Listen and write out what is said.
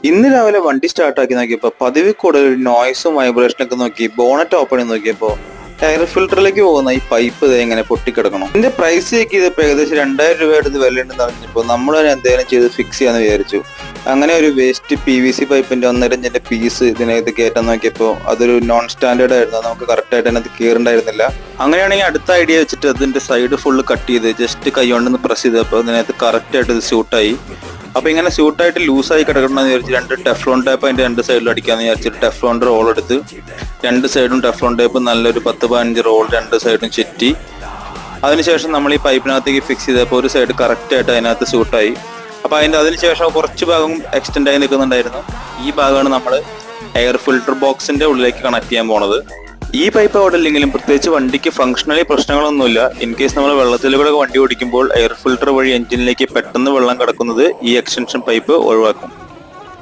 ഇന്ന് രാവിലെ വണ്ടി സ്റ്റാർട്ടാക്കി നോക്കിയപ്പോൾ പതിവിൽ കൂടുതൽ നോയ്സും വൈബ്രേഷനൊക്കെ നോക്കി ബോണറ്റ് ഓപ്പൺ ചെയ്ത് നോക്കിയപ്പോൾ എയർ ഫിൽറ്ററിലേക്ക് പോകുന്ന ഈ പൈപ്പ് ഇത് എങ്ങനെ പൊട്ടിക്കിടക്കണം. ഇതിന്റെ പ്രൈസ് ചെക്ക് ചെയ്തപ്പോൾ ഏകദേശം 2000 രൂപ അടുത്ത് വിലയുണ്ടെന്ന് അറിഞ്ഞപ്പോൾ നമ്മൾ എന്തെങ്കിലും ചെയ്ത് ഫിക്സ് ചെയ്യാന്ന് വിചാരിച്ചു. അങ്ങനെ ഒരു വേസ്റ്റ് PVC പൈപ്പിന്റെ 1.5 ഇഞ്ചിന്റെ പീസ് ഇതിനകത്ത് കയറ്റാൻ നോക്കിയപ്പോൾ അതൊരു നോൺ സ്റ്റാൻഡേർഡ് ആയിരുന്നു. നമുക്ക് കറക്റ്റ് ആയിട്ട് അതിനകത്ത് കയറുണ്ടായിരുന്നില്ല. അങ്ങനെയാണെങ്കിൽ അടുത്ത ഐഡിയ വെച്ചിട്ട് അതിന്റെ സൈഡ് ഫുള്ള് കട്ട് ചെയ്ത് ജസ്റ്റ് കൈ കൊണ്ടൊന്ന് പ്രസ് ചെയ്തപ്പോൾ അതിനകത്ത് കറക്റ്റ് ആയിട്ട് ഇത് സ്യൂട്ടായി. അപ്പൊ ഇങ്ങനെ സ്യൂട്ടായിട്ട് ലൂസായി കിടക്കണമെന്ന് വിചാരിച്ച് 2 ടെഫ്ലോൺ ടേപ്പ് അതിന്റെ 2 സൈഡിൽ അടിക്കാന്ന് വിചാരിച്ചിട്ട് ടെഫ്ലോൺ റോൾ എടുത്ത് 2 സൈഡും ടെഫ്ലോൺ ടേപ്പ് നല്ലൊരു 10-15 റോൾ 2 സൈഡും ചുറ്റി അതിനുശേഷം നമ്മൾ ഈ പൈപ്പിനകത്തേക്ക് ഫിക്സ് ചെയ്തപ്പോൾ ഒരു സൈഡ് കറക്റ്റ് ആയിട്ട് അതിനകത്ത് സ്യൂട്ടായി. അപ്പൊ അതിനുശേഷം കുറച്ച് ഭാഗം എക്സ്റ്റെൻഡ് ആയി നിൽക്കുന്നുണ്ടായിരുന്നു. ഈ ഭാഗമാണ് നമ്മൾ എയർ ഫിൽട്ടർ ബോക്സിന്റെ ഉള്ളിലേക്ക് കണക്ട് ചെയ്യാൻ പോണത്. ഈ പൈപ്പ് അവിടെ ഇല്ലെങ്കിലും പ്രത്യേകിച്ച് വണ്ടിക്ക് ഫംഗ്ഷണലി പ്രശ്നങ്ങളൊന്നുമില്ല. ഇൻ കേസ് നമ്മൾ വെള്ളത്തിലൂടെ വണ്ടി ഓടിക്കുമ്പോൾ എയർ ഫിൽട്ടർ വഴി എഞ്ചിനിലേക്ക് പെട്ടെന്ന് വെള്ളം കടക്കുന്നത് ഈ എക്സ്റ്റൻഷൻ പൈപ്പ് ഒഴിവാക്കും.